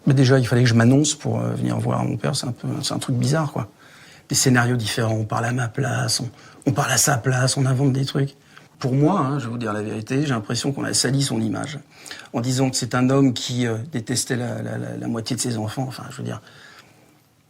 Mais déjà, il fallait que je m'annonce pour venir voir mon père. C'est un truc bizarre, quoi. Des scénarios différents. On parle à ma place, on parle à sa place, on invente des trucs. Pour moi, je vais vous dire la vérité, j'ai l'impression qu'on a sali son image. En disant que c'est un homme qui détestait la moitié de ses enfants. Enfin, je veux dire,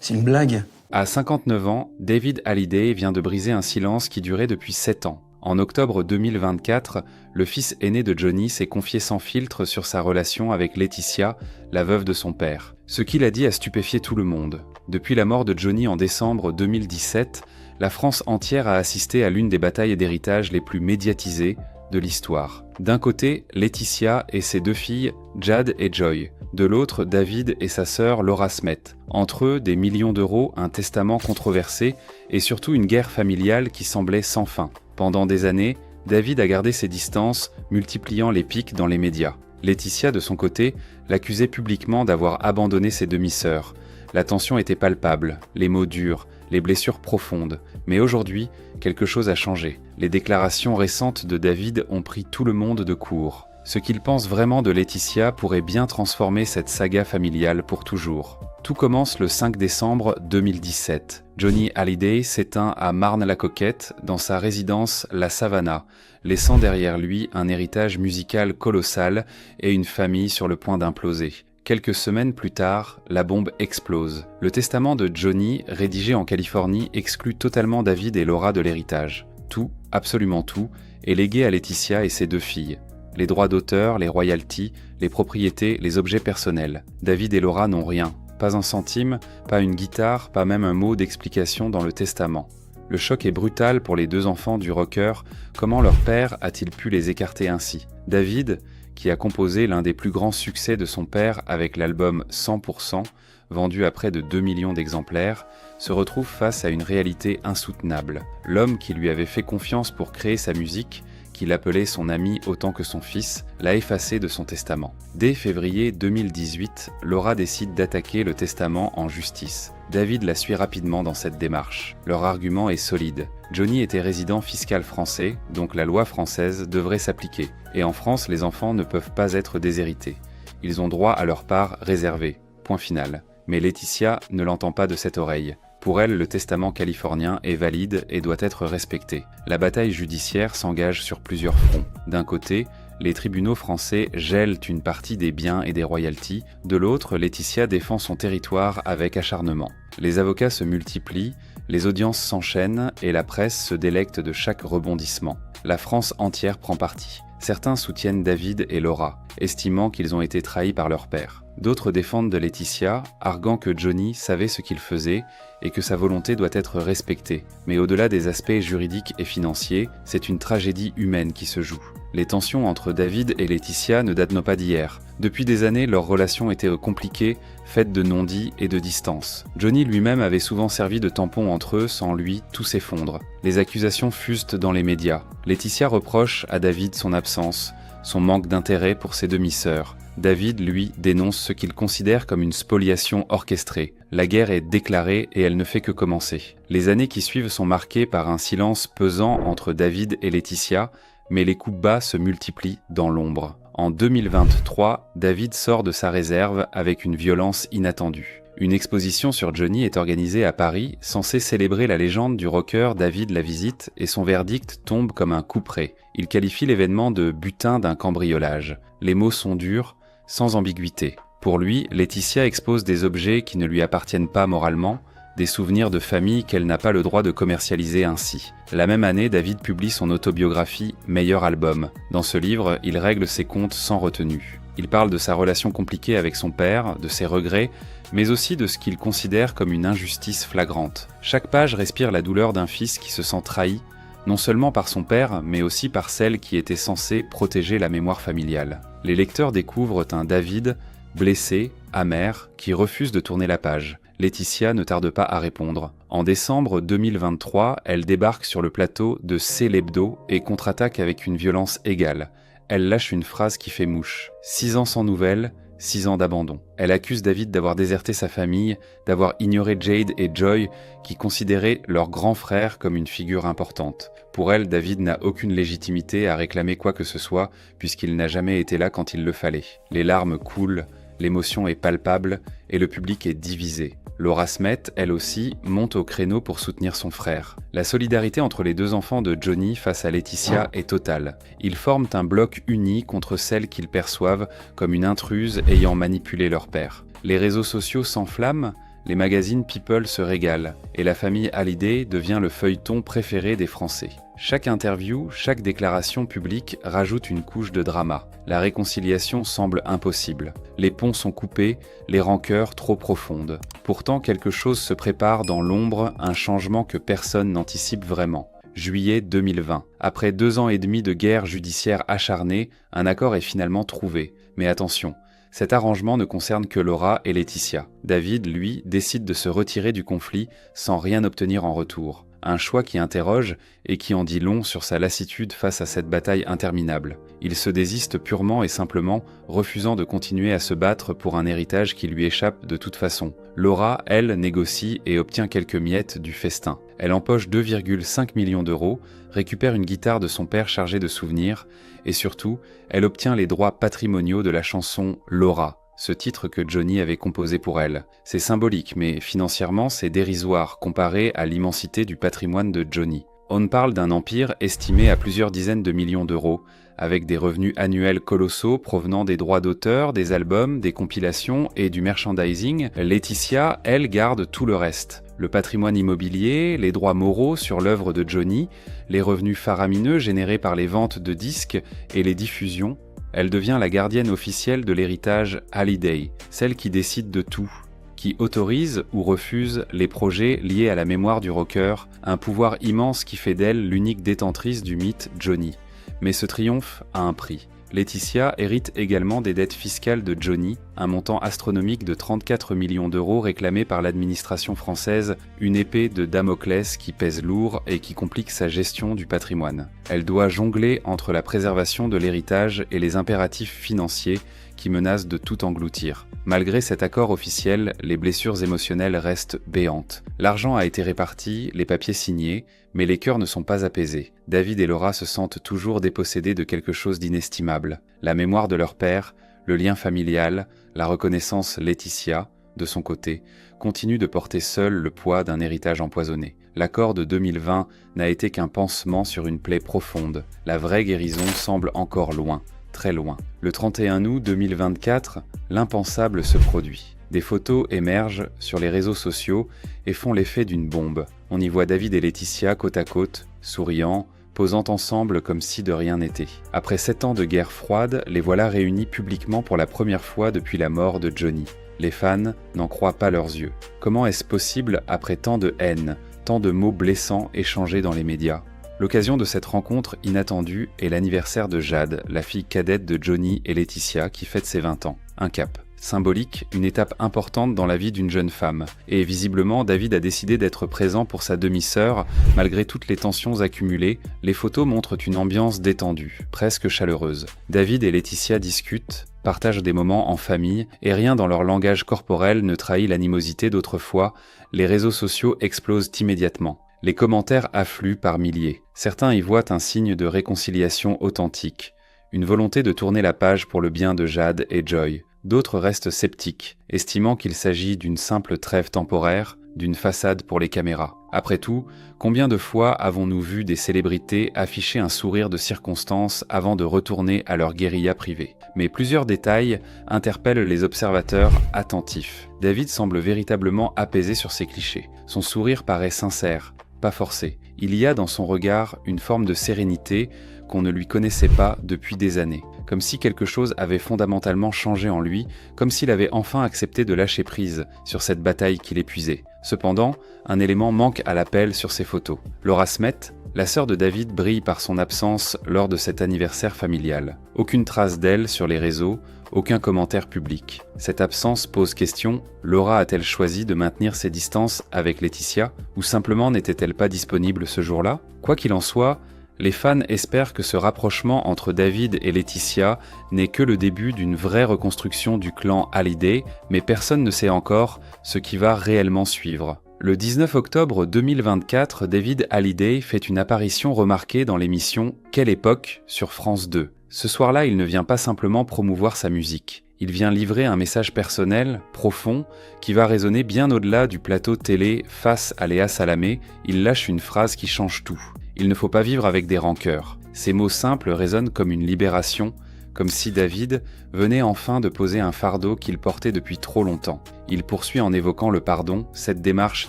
c'est une blague. À 59 ans, David Hallyday vient de briser un silence qui durait depuis 7 ans. En octobre 2024, le fils aîné de Johnny s'est confié sans filtre sur sa relation avec Laetitia, la veuve de son père. Ce qu'il a dit a stupéfié tout le monde. Depuis la mort de Johnny en décembre 2017, la France entière a assisté à l'une des batailles d'héritage les plus médiatisées de l'histoire. D'un côté, Laetitia et ses 2 filles, Jade et Joy. De l'autre, David et sa sœur Laura Smet. Entre eux, des millions d'euros, un testament controversé et surtout une guerre familiale qui semblait sans fin. Pendant des années, David a gardé ses distances, multipliant les pics dans les médias. Laetitia, de son côté, l'accusait publiquement d'avoir abandonné ses demi-sœurs. La tension était palpable, les mots durs, les blessures profondes. Mais aujourd'hui, quelque chose a changé. Les déclarations récentes de David ont pris tout le monde de court. Ce qu'il pense vraiment de Laetitia pourrait bien transformer cette saga familiale pour toujours. Tout commence le 5 décembre 2017. Johnny Hallyday s'éteint à Marne-la-Coquette, dans sa résidence La Savannah, laissant derrière lui un héritage musical colossal et une famille sur le point d'imploser. Quelques semaines plus tard, la bombe explose. Le testament de Johnny, rédigé en Californie, exclut totalement David et Laura de l'héritage. Tout, absolument tout, est légué à Laetitia et ses 2 filles. Les droits d'auteur, les royalties, les propriétés, les objets personnels. David et Laura n'ont rien. Pas un centime, pas une guitare, pas même un mot d'explication dans le testament. Le choc est brutal pour les 2 enfants du rocker. Comment leur père a-t-il pu les écarter ainsi ? David, qui a composé l'un des plus grands succès de son père avec l'album 100%, vendu à près de 2 millions d'exemplaires, se retrouve face à une réalité insoutenable. L'homme qui lui avait fait confiance pour créer sa musique, qu'il appelait son ami autant que son fils, l'a effacé de son testament. Dès février 2018, Laura décide d'attaquer le testament en justice. David la suit rapidement dans cette démarche. Leur argument est solide. Johnny était résident fiscal français, donc la loi française devrait s'appliquer. Et en France, les enfants ne peuvent pas être déshérités. Ils ont droit à leur part réservée. Point final. Mais Laetitia ne l'entend pas de cette oreille. Pour elle, le testament californien est valide et doit être respecté. La bataille judiciaire s'engage sur plusieurs fronts. D'un côté, les tribunaux français gèlent une partie des biens et des royalties. De l'autre, Laetitia défend son territoire avec acharnement. Les avocats se multiplient, les audiences s'enchaînent et la presse se délecte de chaque rebondissement. La France entière prend parti. Certains soutiennent David et Laura, estimant qu'ils ont été trahis par leur père. D'autres défendent de Laetitia, arguant que Johnny savait ce qu'il faisait et que sa volonté doit être respectée. Mais au-delà des aspects juridiques et financiers, c'est une tragédie humaine qui se joue. Les tensions entre David et Laetitia ne datent pas d'hier. Depuis des années, leur relation était compliquée, faite de non-dits et de distance. Johnny lui-même avait souvent servi de tampon entre eux, sans lui, tout s'effondre. Les accusations fusent dans les médias. Laetitia reproche à David son absence, son manque d'intérêt pour ses demi-sœurs. David, lui, dénonce ce qu'il considère comme une spoliation orchestrée. La guerre est déclarée et elle ne fait que commencer. Les années qui suivent sont marquées par un silence pesant entre David et Laetitia, mais les coups bas se multiplient dans l'ombre. En 2023, David sort de sa réserve avec une violence inattendue. Une exposition sur Johnny est organisée à Paris, censée célébrer la légende du rocker David la Visite, et son verdict tombe comme un coup près. Il qualifie l'événement de butin d'un cambriolage. Les mots sont durs, sans ambiguïté. Pour lui, Laetitia expose des objets qui ne lui appartiennent pas moralement, des souvenirs de famille qu'elle n'a pas le droit de commercialiser ainsi. La même année, David publie son autobiographie « Meilleur album ». Dans ce livre, il règle ses comptes sans retenue. Il parle de sa relation compliquée avec son père, de ses regrets, mais aussi de ce qu'il considère comme une injustice flagrante. Chaque page respire la douleur d'un fils qui se sent trahi, non seulement par son père, mais aussi par celle qui était censée protéger la mémoire familiale. Les lecteurs découvrent un David blessé, amer, qui refuse de tourner la page. Laetitia ne tarde pas à répondre. En décembre 2023, elle débarque sur le plateau de C'est l'Hebdo et contre-attaque avec une violence égale. Elle lâche une phrase qui fait mouche. 6 ans sans nouvelles, 6 ans d'abandon. Elle accuse David d'avoir déserté sa famille, d'avoir ignoré Jade et Joy, qui considéraient leur grand frère comme une figure importante. Pour elle, David n'a aucune légitimité à réclamer quoi que ce soit, puisqu'il n'a jamais été là quand il le fallait. Les larmes coulent, l'émotion est palpable et le public est divisé. Laura Smet, elle aussi, monte au créneau pour soutenir son frère. La solidarité entre les deux enfants de Johnny face à Laetitia est totale. Ils forment un bloc uni contre celle qu'ils perçoivent comme une intruse ayant manipulé leur père. Les réseaux sociaux s'enflamment, les magazines People se régalent, et la famille Hallyday devient le feuilleton préféré des Français. Chaque interview, chaque déclaration publique rajoute une couche de drama. La réconciliation semble impossible. Les ponts sont coupés, les rancœurs trop profondes. Pourtant, quelque chose se prépare dans l'ombre, un changement que personne n'anticipe vraiment. Juillet 2020. Après 2 ans et demi de guerre judiciaire acharnée, un accord est finalement trouvé. Mais attention, cet arrangement ne concerne que Laura et Laetitia. David, lui, décide de se retirer du conflit sans rien obtenir en retour. Un choix qui interroge et qui en dit long sur sa lassitude face à cette bataille interminable. Il se désiste purement et simplement, refusant de continuer à se battre pour un héritage qui lui échappe de toute façon. Laura, elle, négocie et obtient quelques miettes du festin. Elle empoche 2,5 millions d'euros, récupère une guitare de son père chargée de souvenirs, et surtout, elle obtient les droits patrimoniaux de la chanson « Laura », ce titre que Johnny avait composé pour elle. C'est symbolique, mais financièrement, c'est dérisoire comparé à l'immensité du patrimoine de Johnny. On parle d'un empire estimé à plusieurs dizaines de millions d'euros, avec des revenus annuels colossaux provenant des droits d'auteur, des albums, des compilations et du merchandising. Laetitia, elle, garde tout le reste. Le patrimoine immobilier, les droits moraux sur l'œuvre de Johnny, les revenus faramineux générés par les ventes de disques et les diffusions. Elle devient la gardienne officielle de l'héritage Hallyday, celle qui décide de tout, qui autorise ou refuse les projets liés à la mémoire du rocker, un pouvoir immense qui fait d'elle l'unique détentrice du mythe Johnny. Mais ce triomphe a un prix. Laetitia hérite également des dettes fiscales de Johnny, un montant astronomique de 34 millions d'euros réclamé par l'administration française, une épée de Damoclès qui pèse lourd et qui complique sa gestion du patrimoine. Elle doit jongler entre la préservation de l'héritage et les impératifs financiers qui menacent de tout engloutir. Malgré cet accord officiel, les blessures émotionnelles restent béantes. L'argent a été réparti, les papiers signés, mais les cœurs ne sont pas apaisés. David et Laura se sentent toujours dépossédés de quelque chose d'inestimable. La mémoire de leur père, le lien familial, la reconnaissance Laetitia, de son côté, continue de porter seul le poids d'un héritage empoisonné. L'accord de 2020 n'a été qu'un pansement sur une plaie profonde. La vraie guérison semble encore loin. Très loin. Le 31 août 2024, l'impensable se produit. Des photos émergent sur les réseaux sociaux et font l'effet d'une bombe. On y voit David et Laetitia côte à côte, souriant, posant ensemble comme si de rien n'était. Après 7 ans de guerre froide, les voilà réunis publiquement pour la première fois depuis la mort de Johnny. Les fans n'en croient pas leurs yeux. Comment est-ce possible après tant de haine, tant de mots blessants échangés dans les médias ? L'occasion de cette rencontre inattendue est l'anniversaire de Jade, la fille cadette de Johnny et Laetitia qui fête ses 20 ans. Un cap. Symbolique, une étape importante dans la vie d'une jeune femme. Et visiblement, David a décidé d'être présent pour sa demi-sœur. Malgré toutes les tensions accumulées, les photos montrent une ambiance détendue, presque chaleureuse. David et Laetitia discutent, partagent des moments en famille, et rien dans leur langage corporel ne trahit l'animosité d'autrefois. Les réseaux sociaux explosent immédiatement. Les commentaires affluent par milliers. Certains y voient un signe de réconciliation authentique, une volonté de tourner la page pour le bien de Jade et Joy. D'autres restent sceptiques, estimant qu'il s'agit d'une simple trêve temporaire, d'une façade pour les caméras. Après tout, combien de fois avons-nous vu des célébrités afficher un sourire de circonstance avant de retourner à leur guérilla privée ? Mais plusieurs détails interpellent les observateurs attentifs. David semble véritablement apaisé sur ces clichés. Son sourire paraît sincère, pas forcé. Il y a dans son regard une forme de sérénité qu'on ne lui connaissait pas depuis des années. Comme si quelque chose avait fondamentalement changé en lui, comme s'il avait enfin accepté de lâcher prise sur cette bataille qui l'épuisait. Cependant, un élément manque à l'appel sur ces photos. Laura Smet, la sœur de David, brille par son absence lors de cet anniversaire familial. Aucune trace d'elle sur les réseaux, aucun commentaire public. Cette absence pose question, Laura a-t-elle choisi de maintenir ses distances avec Laetitia, ou simplement n'était-elle pas disponible ce jour-là ? Quoi qu'il en soit, les fans espèrent que ce rapprochement entre David et Laetitia n'est que le début d'une vraie reconstruction du clan Hallyday, mais personne ne sait encore ce qui va réellement suivre. Le 19 octobre 2024, David Hallyday fait une apparition remarquée dans l'émission Quelle époque sur France 2. Ce soir-là, il ne vient pas simplement promouvoir sa musique. Il vient livrer un message personnel, profond, qui va résonner bien au-delà du plateau télé face à Léa Salamé. Il lâche une phrase qui change tout. Il ne faut pas vivre avec des rancœurs. Ces mots simples résonnent comme une libération, comme si David venait enfin de poser un fardeau qu'il portait depuis trop longtemps. Il poursuit en évoquant le pardon, cette démarche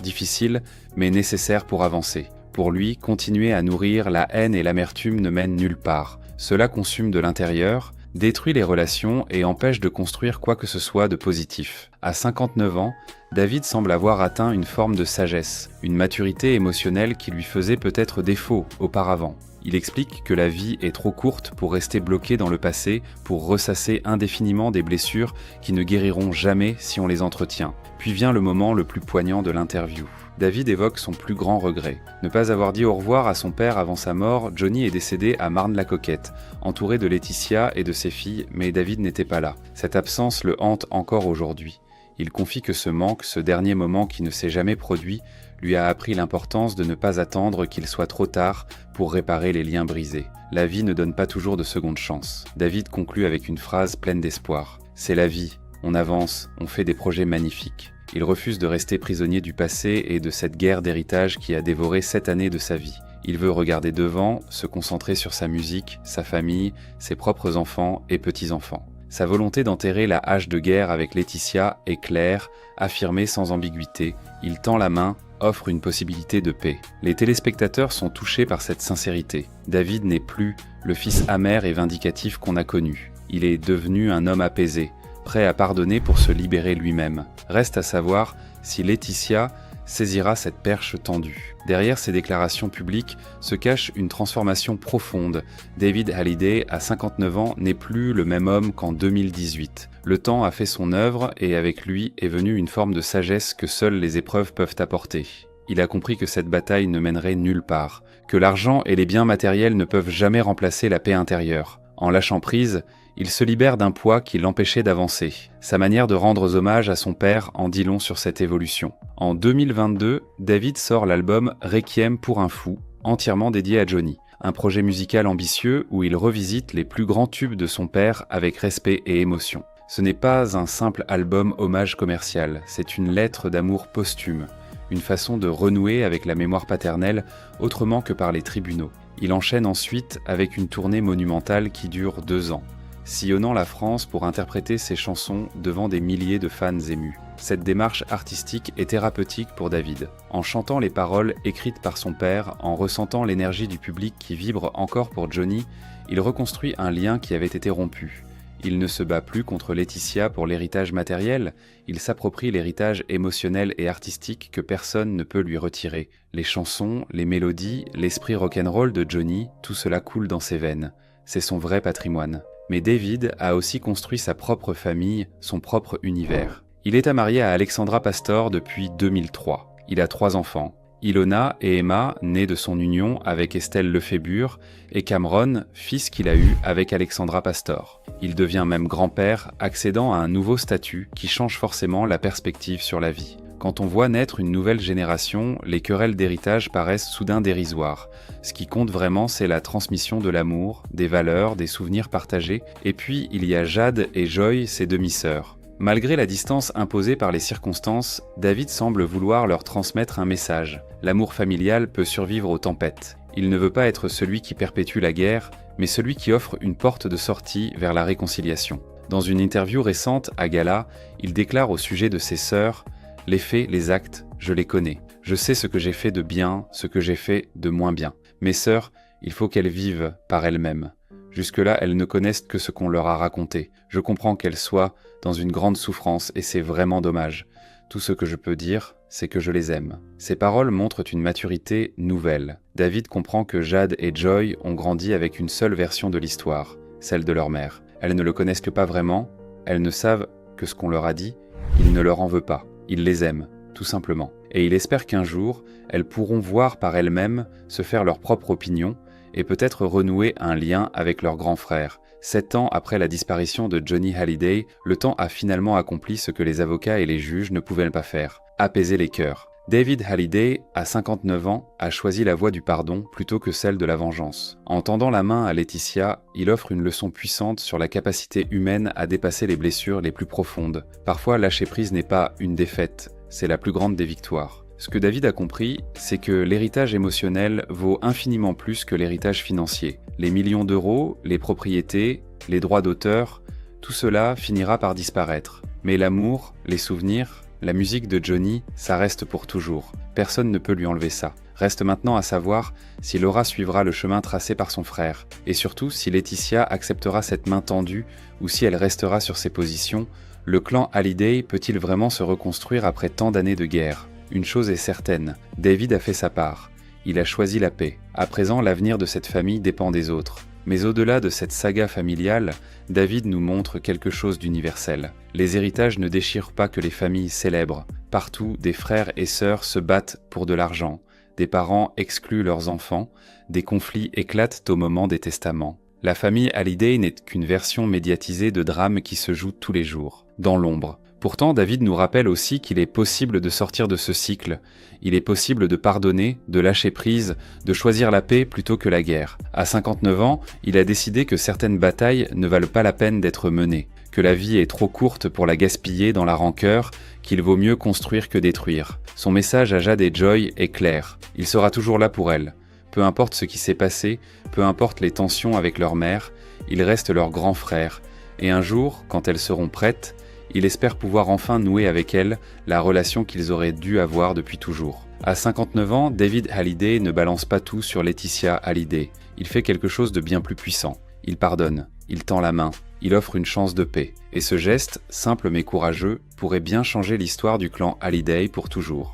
difficile mais nécessaire pour avancer. Pour lui, continuer à nourrir la haine et l'amertume ne mène nulle part. Cela consume de l'intérieur, détruit les relations et empêche de construire quoi que ce soit de positif. À 59 ans, David semble avoir atteint une forme de sagesse, une maturité émotionnelle qui lui faisait peut-être défaut auparavant. Il explique que la vie est trop courte pour rester bloqué dans le passé, pour ressasser indéfiniment des blessures qui ne guériront jamais si on les entretient. Puis vient le moment le plus poignant de l'interview. David évoque son plus grand regret. Ne pas avoir dit au revoir à son père avant sa mort, Johnny est décédé à Marne-la-Coquette, entouré de Laetitia et de ses filles, mais David n'était pas là. Cette absence le hante encore aujourd'hui. Il confie que ce manque, ce dernier moment qui ne s'est jamais produit, lui a appris l'importance de ne pas attendre qu'il soit trop tard pour réparer les liens brisés. La vie ne donne pas toujours de seconde chance. David conclut avec une phrase pleine d'espoir. « C'est la vie, on avance, on fait des projets magnifiques. » Il refuse de rester prisonnier du passé et de cette guerre d'héritage qui a dévoré 7 années de sa vie. Il veut regarder devant, se concentrer sur sa musique, sa famille, ses propres enfants et petits-enfants. Sa volonté d'enterrer la hache de guerre avec Laetitia est claire, affirmée sans ambiguïté. Il tend la main, offre une possibilité de paix. Les téléspectateurs sont touchés par cette sincérité. David n'est plus le fils amer et vindicatif qu'on a connu. Il est devenu un homme apaisé, prêt à pardonner pour se libérer lui-même. Reste à savoir si Laetitia saisira cette perche tendue. Derrière ces déclarations publiques se cache une transformation profonde. David Hallyday, à 59 ans, n'est plus le même homme qu'en 2018. Le temps a fait son œuvre et avec lui est venue une forme de sagesse que seules les épreuves peuvent apporter. Il a compris que cette bataille ne mènerait nulle part, que l'argent et les biens matériels ne peuvent jamais remplacer la paix intérieure. En lâchant prise, il se libère d'un poids qui l'empêchait d'avancer. Sa manière de rendre hommage à son père en dit long sur cette évolution. En 2022, David sort l'album Requiem pour un fou, entièrement dédié à Johnny. Un projet musical ambitieux où il revisite les plus grands tubes de son père avec respect et émotion. Ce n'est pas un simple album hommage commercial, c'est une lettre d'amour posthume, une façon de renouer avec la mémoire paternelle autrement que par les tribunaux. Il enchaîne ensuite avec une tournée monumentale qui dure 2 ans. Sillonnant la France pour interpréter ses chansons devant des milliers de fans émus. Cette démarche artistique est thérapeutique pour David. En chantant les paroles écrites par son père, en ressentant l'énergie du public qui vibre encore pour Johnny, il reconstruit un lien qui avait été rompu. Il ne se bat plus contre Laetitia pour l'héritage matériel, il s'approprie l'héritage émotionnel et artistique que personne ne peut lui retirer. Les chansons, les mélodies, l'esprit rock'n'roll de Johnny, tout cela coule dans ses veines. C'est son vrai patrimoine. Mais David a aussi construit sa propre famille, son propre univers. Il est marié à Alexandra Pastor depuis 2003. Il a 3 enfants, Ilona et Emma, nés de son union avec Estelle Lefébure, et Cameron, fils qu'il a eu avec Alexandra Pastor. Il devient même grand-père, accédant à un nouveau statut qui change forcément la perspective sur la vie. Quand on voit naître une nouvelle génération, les querelles d'héritage paraissent soudain dérisoires. Ce qui compte vraiment, c'est la transmission de l'amour, des valeurs, des souvenirs partagés. Et puis, il y a Jade et Joy, ses demi-sœurs. Malgré la distance imposée par les circonstances, David semble vouloir leur transmettre un message. L'amour familial peut survivre aux tempêtes. Il ne veut pas être celui qui perpétue la guerre, mais celui qui offre une porte de sortie vers la réconciliation. Dans une interview récente à Gala, il déclare au sujet de ses sœurs: « Les faits, les actes, je les connais. Je sais ce que j'ai fait de bien, ce que j'ai fait de moins bien. Mes sœurs, il faut qu'elles vivent par elles-mêmes. Jusque-là, elles ne connaissent que ce qu'on leur a raconté. Je comprends qu'elles soient dans une grande souffrance et c'est vraiment dommage. Tout ce que je peux dire, c'est que je les aime. » Ces paroles montrent une maturité nouvelle. David comprend que Jade et Joy ont grandi avec une seule version de l'histoire, celle de leur mère. Elles ne le connaissent que pas vraiment, elles ne savent que ce qu'on leur a dit, il ne leur en veut pas. Il les aime, tout simplement. Et il espère qu'un jour, elles pourront voir par elles-mêmes se faire leur propre opinion et peut-être renouer un lien avec leur grand frère. 7 ans après la disparition de Johnny Hallyday, le temps a finalement accompli ce que les avocats et les juges ne pouvaient pas faire, apaiser les cœurs. David Hallyday, à 59 ans, a choisi la voie du pardon plutôt que celle de la vengeance. En tendant la main à Laetitia, il offre une leçon puissante sur la capacité humaine à dépasser les blessures les plus profondes. Parfois, lâcher prise n'est pas une défaite, c'est la plus grande des victoires. Ce que David a compris, c'est que l'héritage émotionnel vaut infiniment plus que l'héritage financier. Les millions d'euros, les propriétés, les droits d'auteur, tout cela finira par disparaître. Mais l'amour, les souvenirs, la musique de Johnny, ça reste pour toujours. Personne ne peut lui enlever ça. Reste maintenant à savoir si Laura suivra le chemin tracé par son frère, et surtout si Laetitia acceptera cette main tendue ou si elle restera sur ses positions. Le clan Hallyday peut-il vraiment se reconstruire après tant d'années de guerre ? Une chose est certaine, David a fait sa part. Il a choisi la paix. À présent, l'avenir de cette famille dépend des autres. Mais au-delà de cette saga familiale, David nous montre quelque chose d'universel. Les héritages ne déchirent pas que les familles célèbres. Partout, des frères et sœurs se battent pour de l'argent. Des parents excluent leurs enfants. Des conflits éclatent au moment des testaments. La famille Hallyday n'est qu'une version médiatisée de drames qui se jouent tous les jours, dans l'ombre. Pourtant, David nous rappelle aussi qu'il est possible de sortir de ce cycle. Il est possible de pardonner, de lâcher prise, de choisir la paix plutôt que la guerre. À 59 ans, il a décidé que certaines batailles ne valent pas la peine d'être menées, que la vie est trop courte pour la gaspiller dans la rancœur, qu'il vaut mieux construire que détruire. Son message à Jade et Joy est clair. Il sera toujours là pour elles. Peu importe ce qui s'est passé, peu importe les tensions avec leur mère, il reste leur grand frère. Et un jour, quand elles seront prêtes, il espère pouvoir enfin nouer avec elle la relation qu'ils auraient dû avoir depuis toujours. À 59 ans, David Hallyday ne balance pas tout sur Laetitia Hallyday. Il fait quelque chose de bien plus puissant. Il pardonne, il tend la main, il offre une chance de paix. Et ce geste, simple mais courageux, pourrait bien changer l'histoire du clan Hallyday pour toujours.